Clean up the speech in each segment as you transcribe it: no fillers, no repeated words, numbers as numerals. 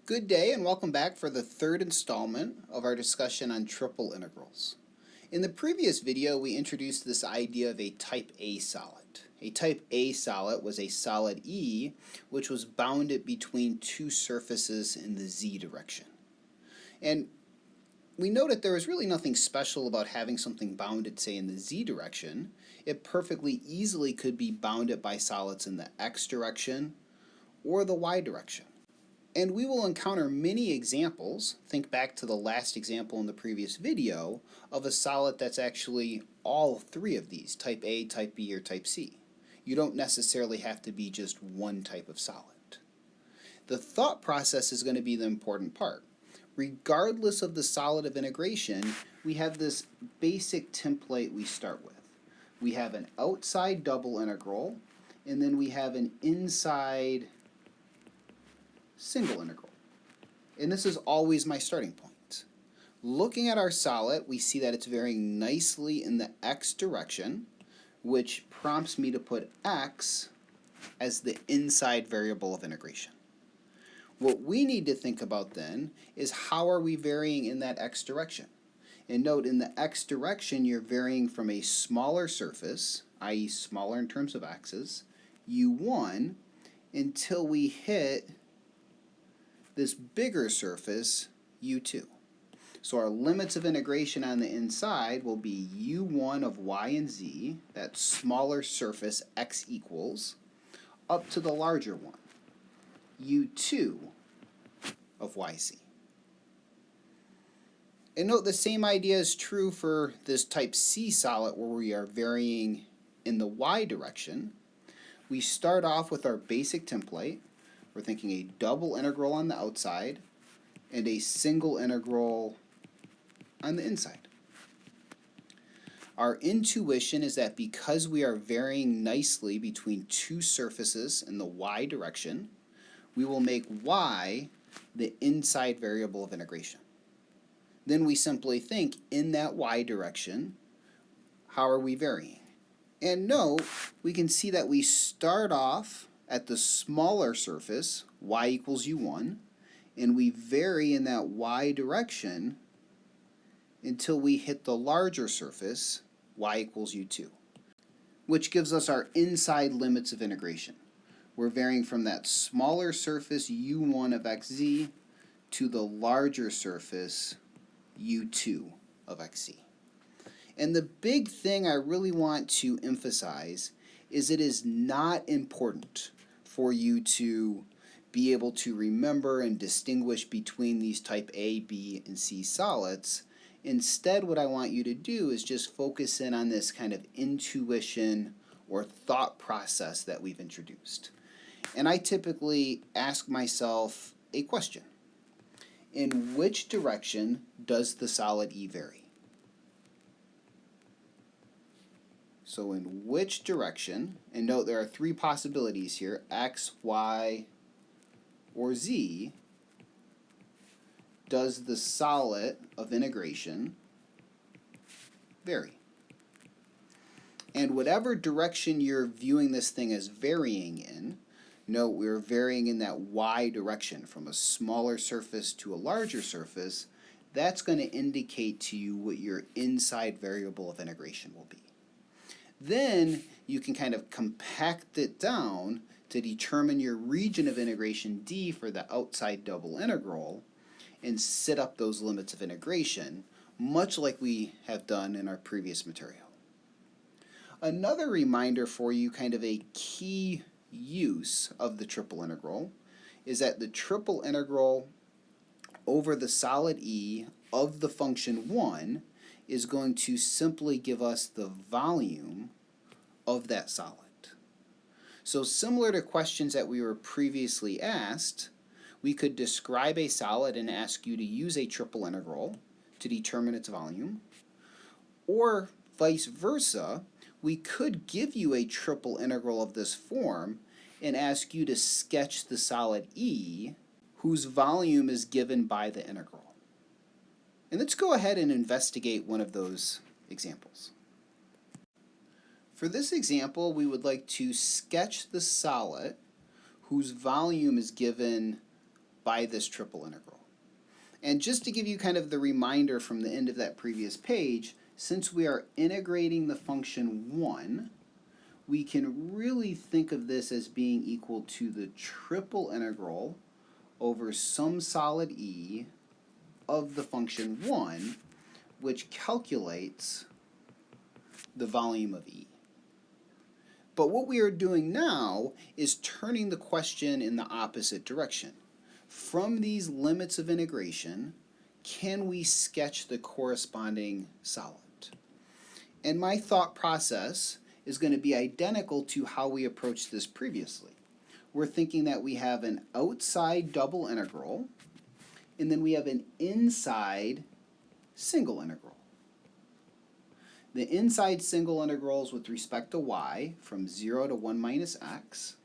Good day and welcome back for the third installment of our discussion on triple integrals. In the previous video, we introduced this idea of a type A solid. A type A solid was a solid E which was bounded between two surfaces in the z direction. And we noted there was really nothing special about having something bounded, say, in the z direction. It perfectly easily could be bounded by solids in the x direction or the y direction. And we will encounter many examples, think back to the last example in the previous video, of a solid that's actually all three of these, type A, type B, or type C. You don't necessarily have to be just one type of solid. The thought process is going to be the important part. Regardless of the solid of integration, we have this basic template we start with. We have an outside double integral, and then we have an inside single integral. And this is always my starting point. Looking at our solid, we see that it's varying nicely in the x direction, which prompts me to put x as the inside variable of integration. What we need to think about then is how are we varying in that x direction? And note, in the x direction, you're varying from a smaller surface, i.e. smaller in terms of x's, u1, until we hit this bigger surface, u2. So our limits of integration on the inside will be u1 of y and z, that smaller surface x equals, up to the larger one, u2 of yz. And note the same idea is true for this type C solid where we are varying in the y direction. We start off with our basic template. We're thinking a double integral on the outside and a single integral on the inside. Our intuition is that because we are varying nicely between two surfaces in the y direction, we will make y the inside variable of integration. Then we simply think in that y direction, how are we varying? And note, we can see that we start off at the smaller surface, y equals u1, and we vary in that y direction until we hit the larger surface, y equals u2, which gives us our inside limits of integration. We're varying from that smaller surface, u1 of xz, to the larger surface, u2 of xz. And the big thing I really want to emphasize is it is not important for you to be able to remember and distinguish between these type A, B, and C solids. Instead, what I want you to do is just focus in on this kind of intuition or thought process that we've introduced. And I typically ask myself a question. In which direction does the solid E vary? So in which direction, and note there are three possibilities here, x, y, or z, does the solid of integration vary? And whatever direction you're viewing this thing as varying in, note we're varying in that y direction from a smaller surface to a larger surface, that's going to indicate to you what your inside variable of integration will be. Then you can kind of compact it down to determine your region of integration D for the outside double integral and set up those limits of integration, much like we have done in our previous material. Another reminder for you, kind of a key use of the triple integral, is that the triple integral over the solid E of the function 1 is going to simply give us the volume of that solid. So similar to questions that we were previously asked, we could describe a solid and ask you to use a triple integral to determine its volume, or vice versa, we could give you a triple integral of this form and ask you to sketch the solid E whose volume is given by the integral. And let's go ahead and investigate one of those examples. For this example, we would like to sketch the solid whose volume is given by this triple integral. And just to give you kind of the reminder from the end of that previous page, since we are integrating the function 1, we can really think of this as being equal to the triple integral over some solid e of the function 1, which calculates the volume of E. But what we are doing now is turning the question in the opposite direction. From these limits of integration, can we sketch the corresponding solid? And my thought process is going to be identical to how we approached this previously. We're thinking that we have an outside double integral, and then we have an inside single integral. The inside single integrals with respect to y from 0 to 1 minus x,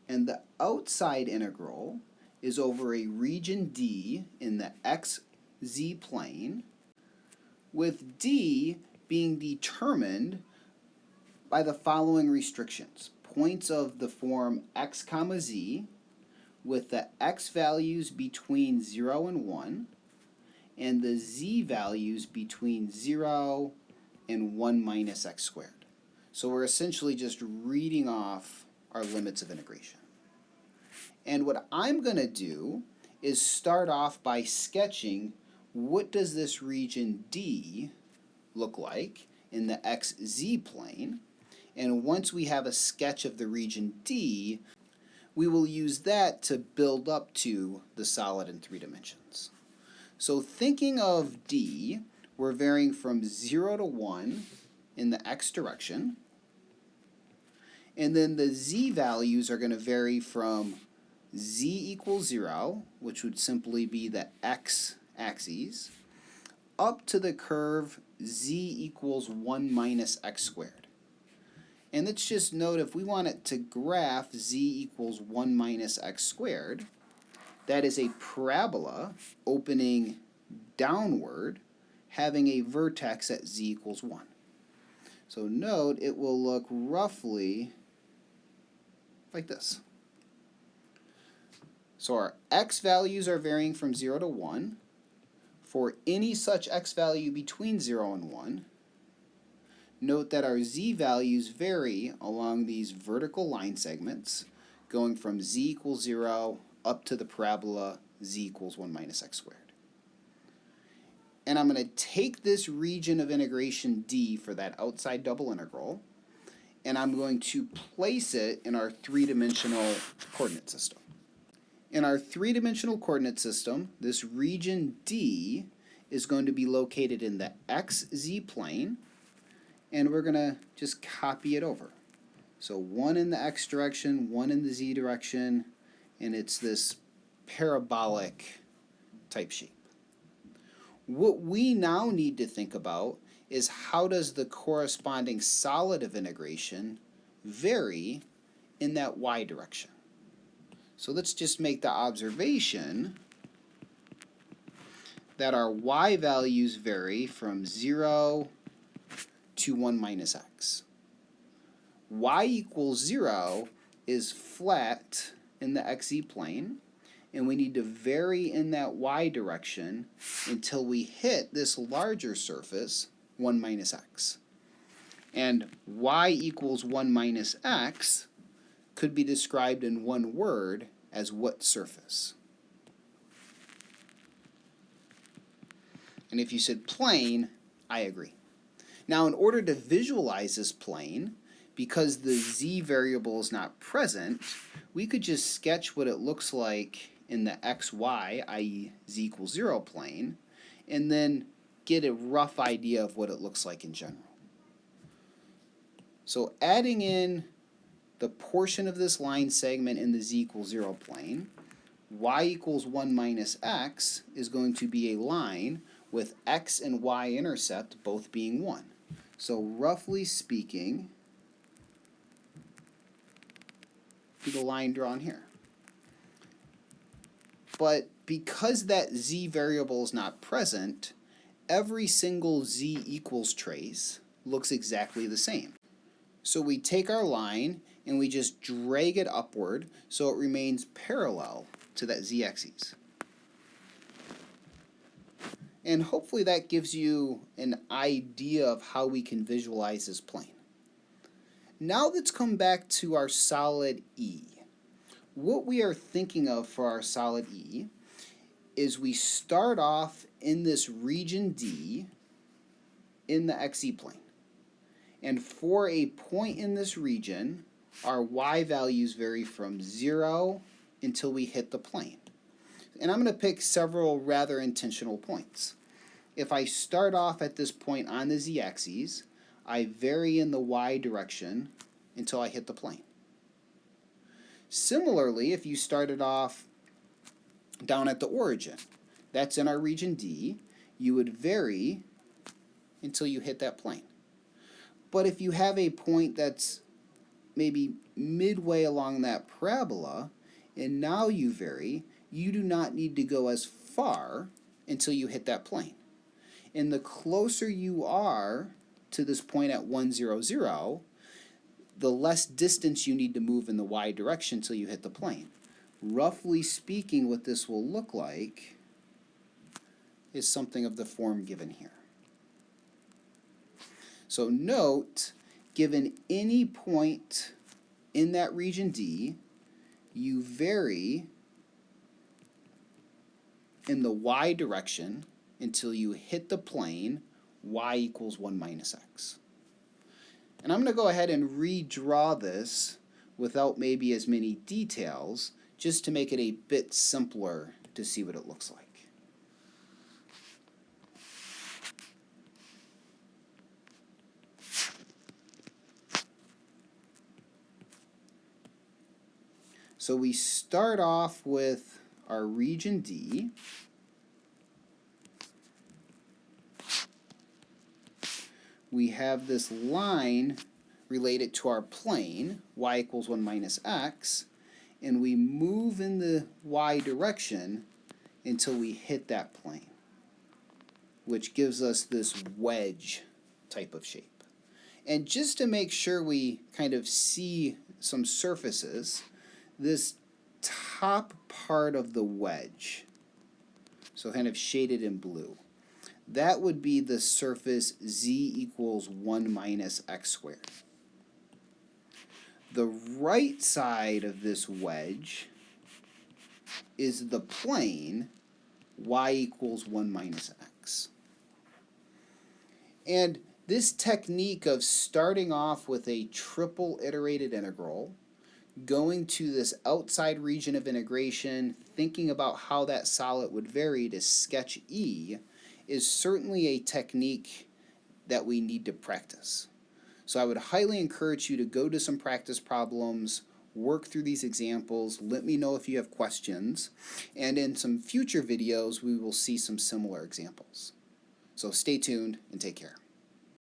and the outside integral is over a region D in the xz plane, with D being determined by the following restrictions. Points of the form x comma z with the x values between 0 and 1, and the z values between 0 and 1 minus x squared. So we're essentially just reading off our limits of integration. And what I'm going to do is start off by sketching what does this region D look like in the xz plane. And once we have a sketch of the region D, we will use that to build up to the solid in 3 dimensions. So thinking of D, we're varying from 0 to 1 in the x direction. And then the z values are going to vary from z equals 0, which would simply be the x axes, up to the curve z equals 1 minus x squared. And let's just note, if we want it to graph z equals 1 minus x squared, that is a parabola opening downward, having a vertex at z equals 1. So note, it will look roughly like this. So our x values are varying from 0 to 1. For any such x value between 0 and 1, note that our z values vary along these vertical line segments, going from z equals 0 up to the parabola z equals 1 minus x squared. And I'm going to take this region of integration D for that outside double integral, and I'm going to place it in our three-dimensional coordinate system. In our three-dimensional coordinate system, this region D is going to be located in the xz plane, and we're going to just copy it over. So 1 in the x direction, 1 in the z direction, and it's this parabolic type shape. What we now need to think about is, how does the corresponding solid of integration vary in that y direction? So let's just make the observation that our y values vary from 0 to 1 minus x. Y equals 0 is flat in the xz plane, and we need to vary in that y direction until we hit this larger surface, 1 minus x. And y equals 1 minus x could be described in one word as what surface? And if you said plane, I agree. Now, in order to visualize this plane, because the z variable is not present, we could just sketch what it looks like in the xy, i.e. z equals 0 plane, and then get a rough idea of what it looks like in general. So adding in the portion of this line segment in the z equals 0 plane, y equals 1 minus x is going to be a line with x and y intercept both being 1. So roughly speaking, to the line drawn here. But because that z variable is not present, every single z equals trace looks exactly the same. So we take our line and we just drag it upward so it remains parallel to that z-axis. And hopefully that gives you an idea of how we can visualize this plane. Now let's come back to our solid E. What we are thinking of for our solid E is we start off in this region D in the XZ plane. And for a point in this region, our Y values vary from 0 until we hit the plane. And I'm going to pick several rather intentional points. If I start off at this point on the z-axis, I vary in the y direction until I hit the plane. Similarly, if you started off down at the origin, that's in our region D, you would vary until you hit that plane. But if you have a point that's maybe midway along that parabola, and now you vary, you do not need to go as far until you hit that plane. And the closer you are to this point at 1, 0, 0, the less distance you need to move in the y direction until you hit the plane. Roughly speaking, what this will look like is something of the form given here. So note, given any point in that region D, you vary in the y direction until you hit the plane y equals 1 minus x. And I'm going to go ahead and redraw this without maybe as many details, just to make it a bit simpler to see what it looks like. So we start off with our region D. We have this line related to our plane, y equals 1 minus x, and we move in the y direction until we hit that plane, which gives us this wedge type of shape. And just to make sure we kind of see some surfaces, this top part of the wedge, so kind of shaded in blue, that would be the surface z equals 1 minus x squared. The right side of this wedge is the plane y equals 1 minus x. And this technique of starting off with a triple iterated integral, going to this outside region of integration, thinking about how that solid would vary to sketch E, is certainly a technique that we need to practice. So I would highly encourage you to go to some practice problems, work through these examples, let me know if you have questions, and in some future videos we will see some similar examples. So stay tuned and take care.